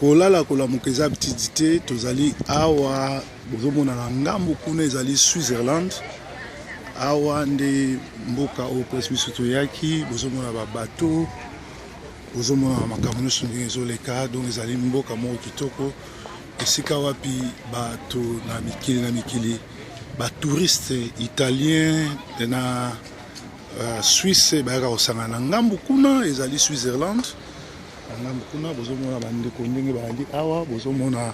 kolala kolamuka eza bitidi te tozali awa bozomona na ngambo kuna ezali Switzerland awa nde mboka oyo place biso toyaki bozomona babato bozomona makambo nyonso ndenge ezoleka donc ezali mboka moko kitoko esika wapi bato na mikili batouriste italien na Suisse bayaka kosangana na ngambo kuna ezali Switzerland ngambo kuna bozomona bandeko ndenge bayandi awa bozomona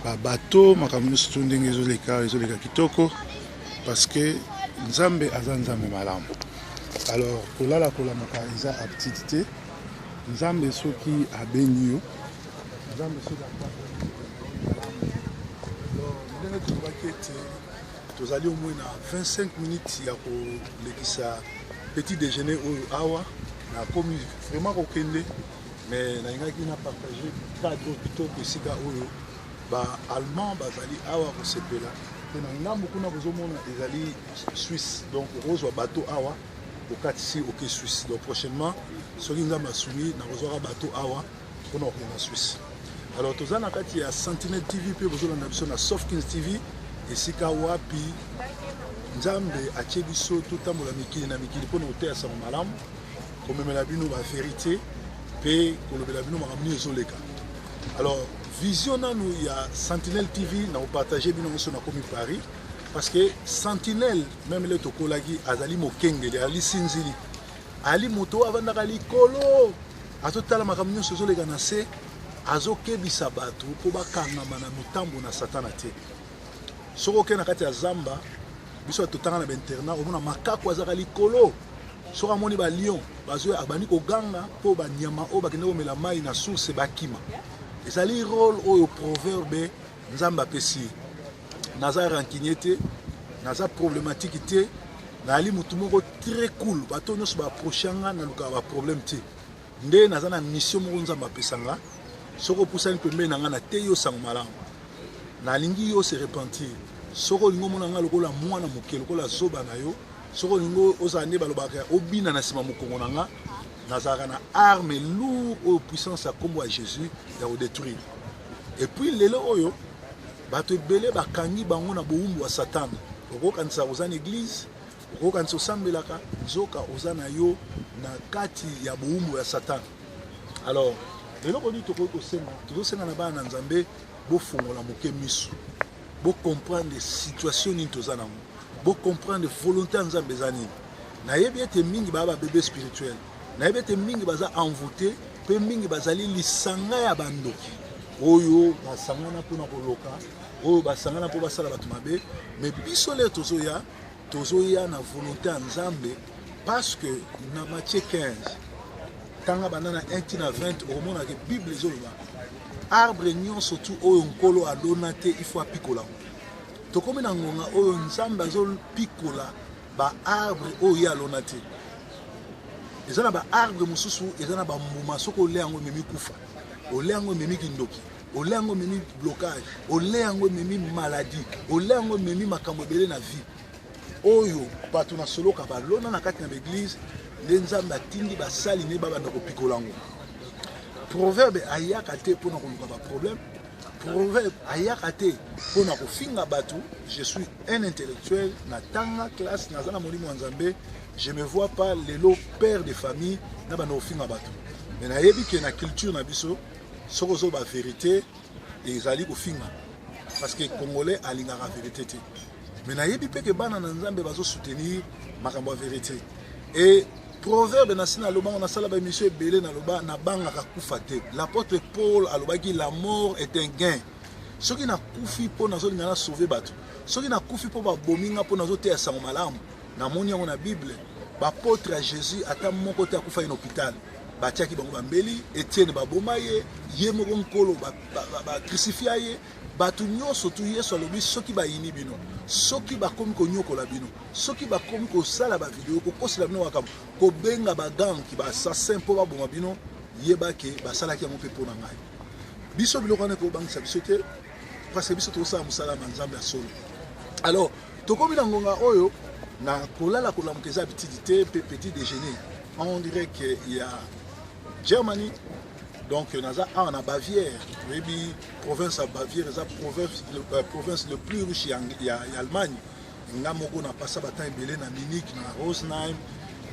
babato makambo nyonso ndenge ezoleka kitoko parce que nzambe aza nzambe malamu. Alors kolala kolamuka eza aptitude te nzambe soki abeni yo nzambe soki ndenge tobaki ete tozali au moins na 25 minutes ya kolekisa petit déjeuner oyo awa na komi vraiment kokende mais nayingaki na partager cadre kitoko esika oyo ba-allemand bazali awa kosepela pe na ngambo kuna bozomona ezali Suisse donc ozwa bateau awa okatisi oke Suisse donc prochainement soki nzambe asumi na kozwaka bateau awa mpona okende na Suisse. Alors toza na kati ya Sentinelle TV pe bozolanda biso na Sofkins TV esika wapi nzambe atie biso totambola mikili na mikili mpona koteya sango malamu komemela bino baverité pe kolobela bino makambo ezoleka. Alors vision nanu ya Sentinelle TV na kopartage bino nyonso na komi Paris parce que Sentinelle même le tokolaki azali mokengeli ali sinzili ali moto avandaka likolo azotala makambo nyonso ezoleka na se azokebisa bato mpo bakangama na motambo na satana te. Soko okende na kati ya zamba biso totanga na bainternat omona makako azaka likolo soki amoni balion bazoya abandi koganga mpo banyama oyo bakende komela mai na source bakima. Ezali rôle oyo proverbe nzambe apesi naza rancunier te naza problématique te naali mutu moko très cool bato nyonso baapprochanga na lukaka baproblème te nde naza na mission moko nzambe apesanga soko opusani pembeni na nga na te yo sango malamu nalingi yo se repentir soko olingi omona nga lokola mwana moke lokola zoba na yo soko olingi ozala nde balobaka obina na nsima mokongo na nga nazalaka na arme lourd oyo puissance ya kombo ya Jésus ya kodétruire. Et puis lelo oyo bato ebele bakangi bango na bowumbu ya satana okokanisa oza na église okokanisa osambelaka nzoka oza na yo na kati ya bowumbu ya satana. Alors eloko nini tokoki kosenga tozosenga na bana na nzambe bofongola moke miso bocomprendre situation nini toza nango bocomprendre volonté ya nzambe eza nini. Nayebi ete mingi baya babebe spirituel nayebi ete mingi baza envoûté mpe mingi bazali lisanga ya bandoki oyo basangana mpona koloka oyo basangana mpo basala bato mabe mais biso leo tozoya na volonté ya nzambe parce que na Matthieu 15 tanga banda na 1 na 20 omonaka bible ezoloba arbre nyonso tu oyo nkolo alona te ifo apikola ngo tokomi na ngonga oyo nzambe azopikola baarbre oyo ye alona te. Eza na baarbre mosusu eza na bambuma soki ole yango ememi kufa ole yango ememi kindoki ole yango ememi blocage ole yango ememi maladie ole yango ememi makambo ebele na vie oyo bato na soloka balona na kati na baeglise nde nzambe atindi basali ne babanda kopikola yango. Proverbe ayaka te mpona koluka baproblème proverbe ayaka te mpona kofinga bato. Je suis un intellectuel na tanga classe naza na molimo ya nzambe je me vois pas lelo père de famille na bana kofinga bato mais nayebi ke na culture na biso soko ozoba vérité ezali kofinga parce que congolais alingaka vérité te mais nayebi mpe ke bana na nzambe bazosoutenir makambo ya vérité. Et proverbe nasi nalobango nasala baémission ebele naloba nabangaka kufa te. L'apôtre Paul alobaki la mort est un gain. Soki nakufi mpo nazolinga na sauver bato soki nakufi mpo babominga mpo nazoteya sango malamu namoni yango na bible bapotre ya Jésus ata moko te akufa ye na hôpital batiaki bango bambeli Etienne baboma ye moko nkolo bacrucifia ye bato nyonso tu Yesu alobi soki bayini bino soki bakomi konyokola bino soki bakomi kosala bavideo kokosela bino makambo kobenga bagangi baassassin mpo baboma bino yebake basalaki yango mpe mpo na ngai biso biloko wana ekobangisa biso te parce que biso tokosala mosala na nzambe ya solo. Alors tokomi na ngonga oyo na kolala kolamuka eza bitidi te mpe petit déjeuner on dirait que ya Germany Donc naza en Bavière, maybe province à Bavière, la province le plus riche en Allemagne. Nga moko na passa batan ebele na Munich, na Rosenheim,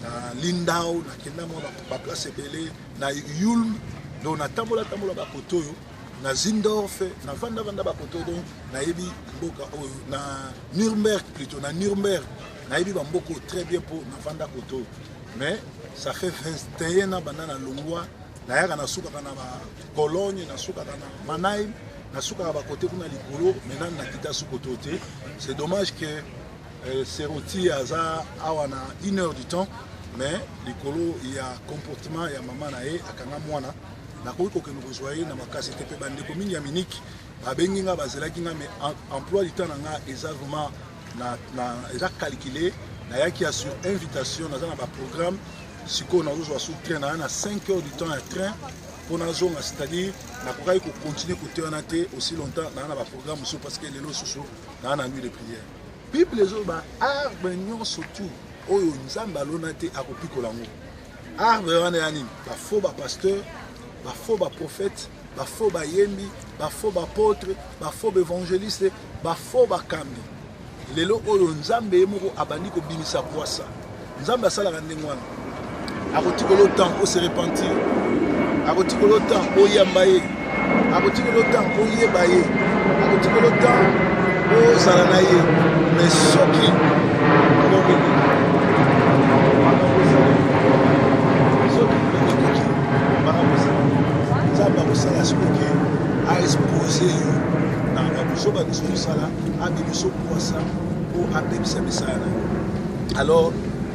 na Lindau, na kenda mo na place ebele, na Ulm, donc na tambola ba kotoyo, na Zindorf, na vanda ba kotoyo, na yebi mboka na Nuremberg plutôt, na Nuremberg, na yebi ba mboko très bien pour na vanda kotoyo. Mais ça fait 21 ans banana longwa. D'ailleurs, on a souka na Cologne, on a souka na Mannheim, on a souka na côté kuna likolo, maintenant on a quitté sous côté. C'est dommage que c'est roti aza awana 1 heure du temps, mais likolo il y a comportement, il y a maman nae akanga mwana. Na ko ko nous rejoindre na makasi tepe bande commune ya Munich, ba benginga bazelaki nga mais emploi du temps nga exactement na eza calculé, na yaki sur invitation na ba programme. Si on a sous train, on a 5 heures du temps à train pour la zone, c'est-à-dire qu'on a continuer à côté aussi longtemps dans le programme parce que les lots sont dans la nuit de prière. Puis les autres, arbre surtout, nous avons ballonné à Kopikolango. Arbre, on est faux pasteur, faux prophète, faux yembi, faux apôtre, faux évangéliste, faux kambi. Les lots, nous avons abandonné ko bimisa poissa. Nous avons ça la rendez-vous. Akotiko le temps pour se repentir. Akotiko le temps pour y ambaye. Akotiko le temps pour y ébaye. Akotiko le temps pour salanaye. Mais ce qui a exposé dans la bouche de Sala, a bibiso pour ça, pour appeler ses messages. Alors,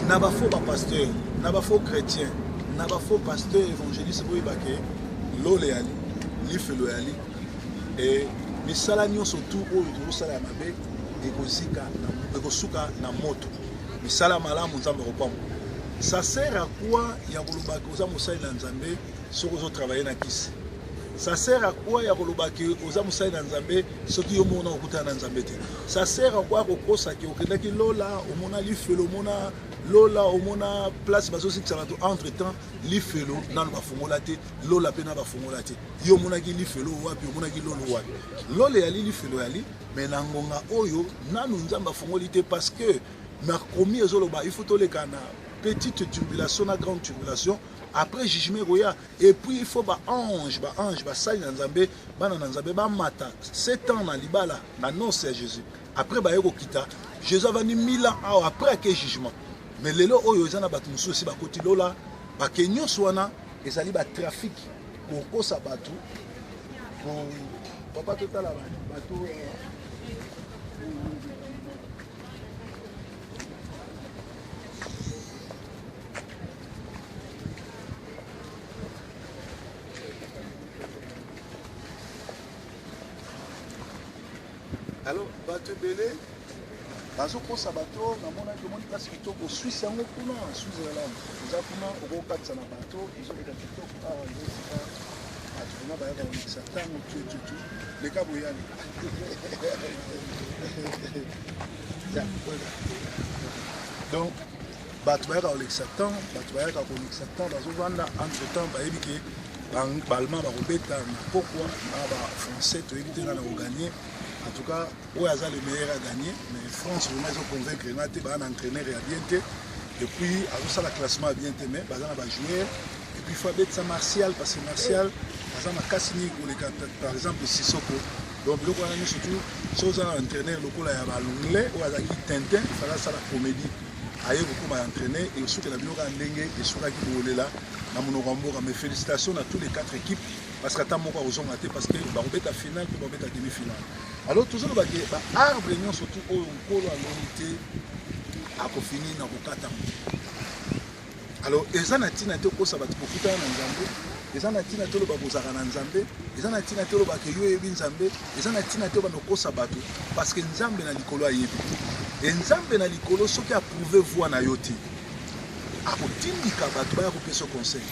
n'a pas faux pasteur. N'a pas faux chrétien, n'a pas faux pasteur évangéliste pour y baquer, l'oléali, l'iféloali, et misalani surtout au Jérusalem abe, et kosika na moto, misala malamu nzambe repam. Ça sert à quoi yakolobaki oza mosali na nzambe soki ozo travailler na kisi? Ça sert à quoi yakolobaki oza mosali na nzambe soki yo mona okutana na nzambe te? Ça sert à quoi kokosaki okendaki lola omona lifelo omona lola omona place bazosi tsalato entre temps lifelo nanu bafongola te lola pe na bafongola te yo omonaki lifelo wapi omonaki lolo wapi lola yali lifelo yali mais na ngonga oyo nanu nzamba fongoli te parce que makomi ezoloba il faut toleka na petite tribulation na grande tribulation après jugement roya et puis il faut ba ange ba sali na nzambe bana na nzambe ba mata 7 ans na libala na noce ya Jésus après ba yeko kita Jésus va ni 1000 ans après que jugement. Mais les lois oyo ezana batu musu aussi bakoti lola ba kenyo swana ezali ba trafic pour kosa batu pour papa totala batu alors batu belé bazo kosa bato na mona demoni place kitoko Suisse yango kuna Switzerland eza kuna okokatisa na bato ezoleka kitoko awa ndosika atuna bayaka komikisa ntango tututu leka boyani donc bato bayaka kolekisa ntan bato bayaka komikisa ntan bazovanda entre temps bayebi ke balma bakobeta na pokwa na bafrançais toyebi te nga na koganye. En tout cas, où est le meilleur à gagner, mais France, vous m'avez convaincre, il y a un entraîneur à bien. Et puis, à ça, le classement a bien aimé, il va jouer. Et puis, il faut être Martial, parce que Martial, par exemple, Sissoko. Donc, le a surtout, si vous avez un entraîneur, le coup, il y a l'anglais, ou il y a Tintin, il fallait ça la comédie. Ailleurs, beaucoup entraîné, et aussi, il y a un dengue, et sur la qui est là, mais félicitations à tous les 4 équipes. Parce que tant que vous avez parce que vous avez finale et vous avez demi-finale. Alors toujours le arbre surtout au colo à l'unité à finir dans le kata. Alors les anatina te ko sabat ko kuta na nzambe, les anatina te lo ba bozaka na nzambe, les anatina te lo ba ke yo yebi nzambe, les anatina te ba no ko sabato parce que nzambe na likolo ayebi. Et nzambe na likolo soki a prouver voix na yoti. Akotindika bato baya kopesa conseil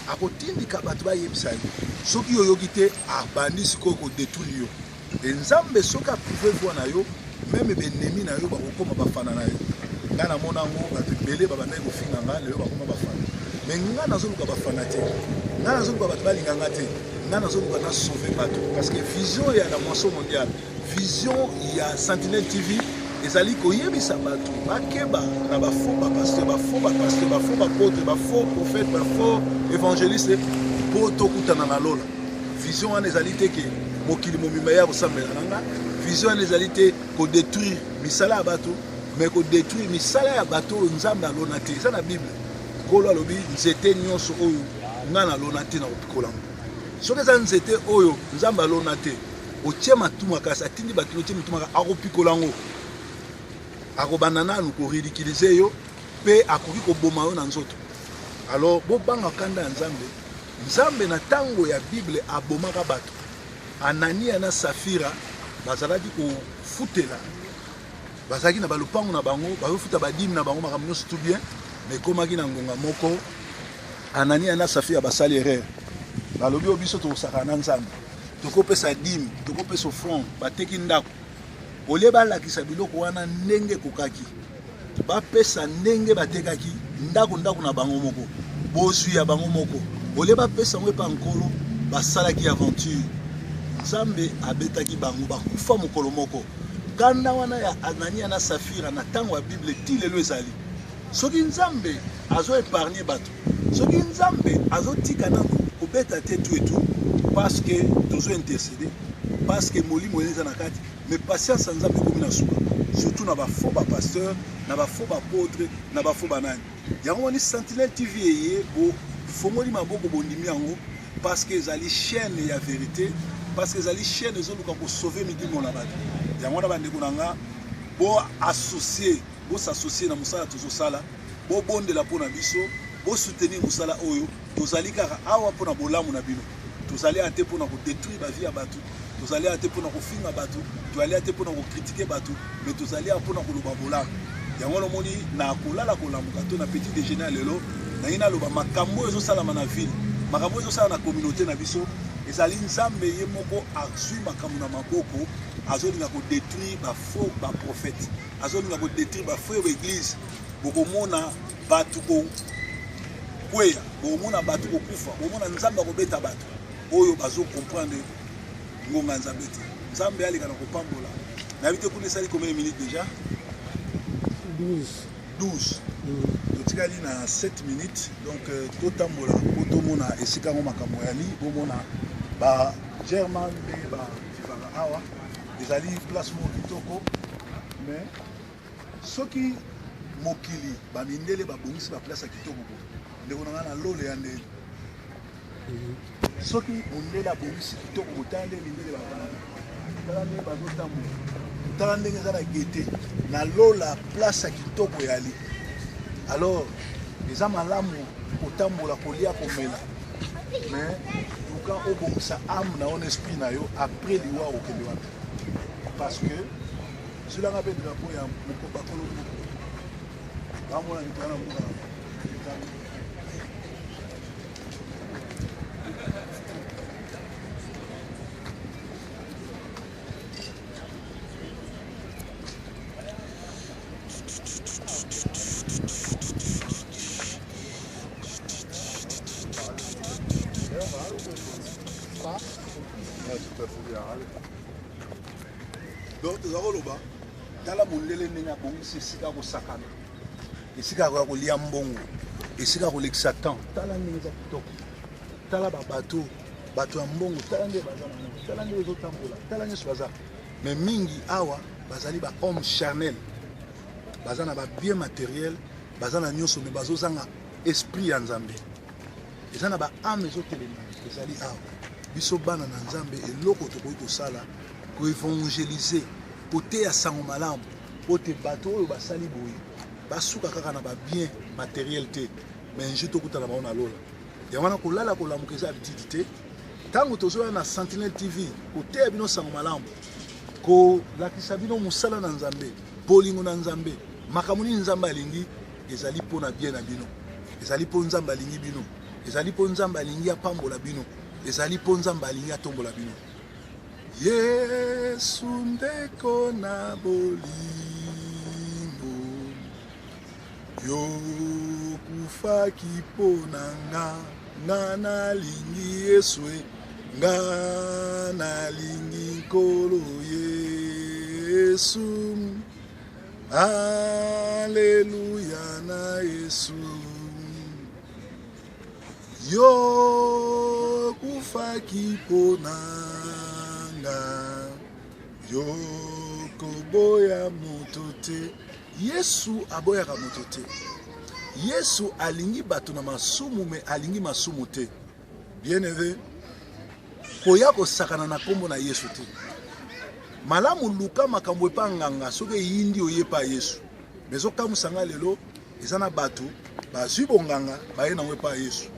akotindika bato bayebisa yo soki oyoki te abandi sikoyo kodetruire yo enzambe soki aprouve voi na yo meme benemi na yo bakokoma bafana na yo nga namona yango bato ebele babandaki kofinga nga lelo bakoma bafana me nga nazoluka bafana te nga nazoluka bato balinganga te nga nazoluka na sauve bato parce que vision ya la moisson mondiale vision ya Sentinelle TV ezali koyebisa bato bakeba na bafaux bapasteur bafaux bapasteur bafaux bapôtre bafaux prophète bafaux évangéliste mpo tokutana na lola vision wana ezali te ke mokili momima ya kosambela nanga vision wana ezali te kodétruire misala ya bato mais kodétruire misala ya bato oyo nzambe alona te eza na bible nkolo alobi nzete nyonso oyo nga nalona te na kopikola ngo soki eza nzete oyo nzambe alona te otie matuma kasi atindi bato otie matuma kasi akopikola ngo akobanda nanu koridikilize yo mpe akoki koboma yo na nzoto alors bobanga kanda ya nzambe nzambe na ntango ya bible abomaka bato Anania na Safira bazalaki kofutela bazalaki na balupango na bango bazofuta badimi na bango makambo nyonso tout bien mais ekomaki na ngonga moko Anania na Safira basali erreur balobi o biso tokosaka na nzambe tokopesa dime tokopesa offrande bateki ndako olie balakisa biloko wana ndenge kokaki bapesa ndenge batekaki ndako na bango moko bozwi ya bango moko olie bapesa ngo epa nkolo basalaki aventure nzambe abetaki bango bakufa mokolo moko kanda wana ya Anania na Safira na ntango ya bible ti lelo ezali soki nzambe azo épargner bato soki nzambe azotika nano kobeta te tu etu parce que tozo intercéder parce que molimo eza na kati mais patience nzambe komi na suka surtout na bafaux bapasteur na bafaux bapôtre na bafaux banani yango wani Sentinelle TV eye bo fongoli maboko bondimi yango parce que ezali chaîne ya vérité parce que ezali chaîne ezoluka kosauve midimo na bato yango wana bandeko na nga bo associer bo s'associer na mosala tozosala bo bondela mpona biso bo soutenir mosala oyo tozali kaka awa mpona bolamu na bino tozali ate mpona kodétruire bavie ya bato tozali ate mpona kofinga bato tozali ate mpona kokritike bato mais tozali mpona koloba bolamu yango lomoni na kolala kolamuka to na petit déjeuner lelo nangi naloba makambo oyo ezosalama na ville makambo oyo ezosala na communauté na biso ezali nzambe ye moko azwi makambo na maboko azolinga kodétruire bafaux baprophète azolinga kodétruire bafaux baeglise bokomona bato kokweya bokomona bato kokufa bokomona nzambe akobeta bato oyo bazokomprendre ngonga nzambe te nzambe aleka na kopambola nayebi te kuna esali combien de minutes déjà 12 totikali na 7 minutes donc totambola po tomona esika yango makambo yali bomona bagerman mpe bavivaka awa ezali place moko kitoko mais soki mokili bamindele babongisi baplace ya kitoko bo ndeko na nga na lole ya ndenge soki mondele abongisi kitoko botala nde mindele bavanda tala ndenge bazotambola tala ndenge eza na gete na lola place ya kitoko yali alors eza malamu kotambola kolia komela mais luka obongisa ame na on esprit na yo après liwa okende wapi parce que zulanga mpe drapo ya bakolo bamona mitana mbuka donc tozakoloba tala mondele ndenge abongisi esika kosakana esika ya kolia mbongo esika kolekisa temps tala ndenge eza kitoko tala bato ya mbongo tala ndenge baza na mbongo tala ndenge ezotambola tala nyonso baza mais mingi awa bazali bahomme charnel baza na babien matériel baza na nyonso me bazozanga esprit ya nzambe eza na baame ezotelema ezali awa biso bana na nzambe eloko tokoki kosala koevangelize koteya sango malamu po te bato oyo basali boye basuka kaka na babien matériel te mais nje tokutana bango na lola yango wana kolala kolamuka eza habitude te ntango tozoya na Sentinelle TV koteya bino sango malamu kolakisa bino mosala na nzambe bolingo na nzambe makambo nini nzambe alingi ezali mpo na bien na bino ezali mpo nzambe alingi bino ezali mpo nzambe alingi apambola bino ezali mpo nzambe alingi atombola bino Yesu ndeko na bolingo yokufaki mpo na nga nga nalingi Yesu nga nalingi nkolo Yesu Alleluia na Yesu yo kufaki ponanga yo koboya motote Yesu aboyaka motote Yesu alingi bato na masumu me alingi masumu te bien aimé koya kosakana na kombo na Yesu te malamu luka makambo epa nganga soki yindi oyepa Yesu mezo kamusanga lelo ezana bato bazwi bonganga baye na wepa Yesu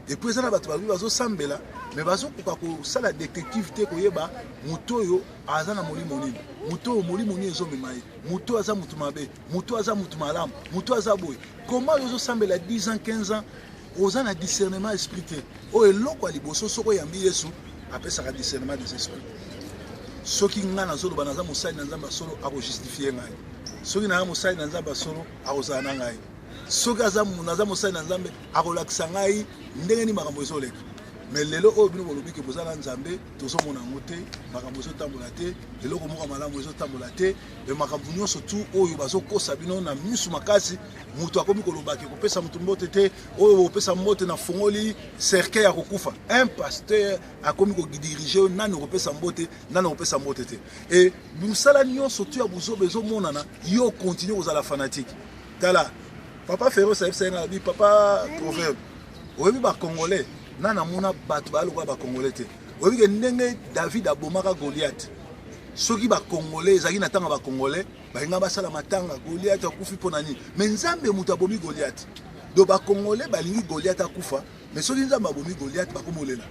et puis ezana bato bazwi bazo sambela me bazo koka ko sala détective te koyeba muto oyo azana molimo nini muto oyo molimo nini ezomema ye muto aza mutu mabe muto aza mutu malamu muto aza boye comment ozo sambela 10 ans 15 ans ozana discernement esprit te o eloko aliboso soko yambi Yesu apesaka discernement des esprits soki nga nazoloba naza mosali na Nzambe solo akojustifie ngai soki naza mosali na Nzambe solo akozala na ngai soki naza mosali na Nzambe akolakisa ngai ndenge ni makambo ezoleka mais lelo oyo bino bolobi ke bozala Nzambe tozomona yango te makambo ezotambola te eloko moko malamu ezotambola te me makambo nyonso tu oyo bazokosa bino na misu makasi mutu akomi kolobaki kopesa mutu mbote te oyo kopesa mbote na fongoli cercueil ya kokufa un pasteur akomi kodirige nani kopesa mbote nani kopesa mbote te et mosala nyonso tu ya buzobe ezomonana yo continue kozala fanatique tala papa Ferro saïf na bi papa proverbe oyebi ba congolais nana mona bato baloka ba congolais te oyebi ke ndenge David abomaka Goliath soki ba congolais ezaki na tanga ba congolais balinga basala matanga Goliath akufi pona nini mais Nzambe mutu abomi Goliath do ba congolais balingi Goliath akufa mais soki Nzambe abomi Goliath bakomolela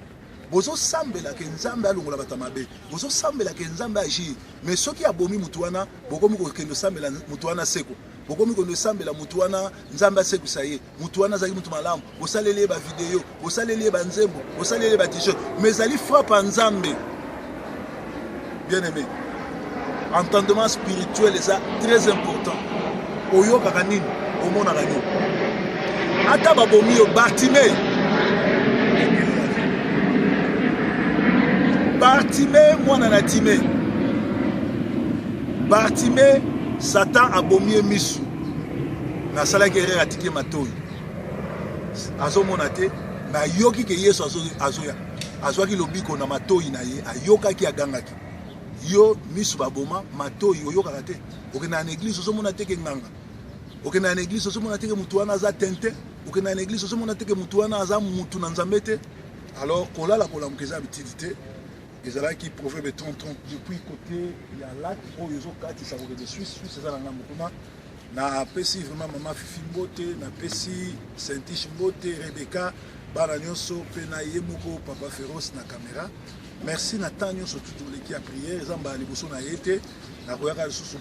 bozo sambela ke Nzambe alongola bato mabe bozo sambela ke Nzambe agir mais soki abomi mutu wana bokomi kokendo sambela mutu wana seko bokomi kondo sambela mutu wana Nzambe asekisa ye mutu wana azali mutu malamu osaleli ba video osaleli ba nzembo osaleli ba t-shirt mais ali frappe Nzambe bien aimé entendement spirituel est très important oyokaka nini omonaka nini ata babomi yo Bartimée mwana na Timée Bartimée Satan abomi misu na sala guerre atiki matoyi azomona te na yoki ke Yesu azoya azwaki lobiko na matoyi na ye ayokaki agangaki yo misu baboma matoyi oyokaka te okena na église ozomona te ke nganga okena na église ozomona te ke mutu wana aza tente okena na église ozomona te ke mutu wana aza mutu na Nzambe te alors kolala kolamukeza bitidité ezalaki proverbe 30 depuis côté ya lac oyo ezokatisa koke de Suisse eza na ngambo kuna na pesi vraiment mama Fifi Mbote na pesi Saint-Ish Mbote Rebecca bana nyonso pe na ye moko papa Féroce na caméra merci na temps nyonso tutuleki ya prière eza mbala liboso na ye te na koyaka lisusu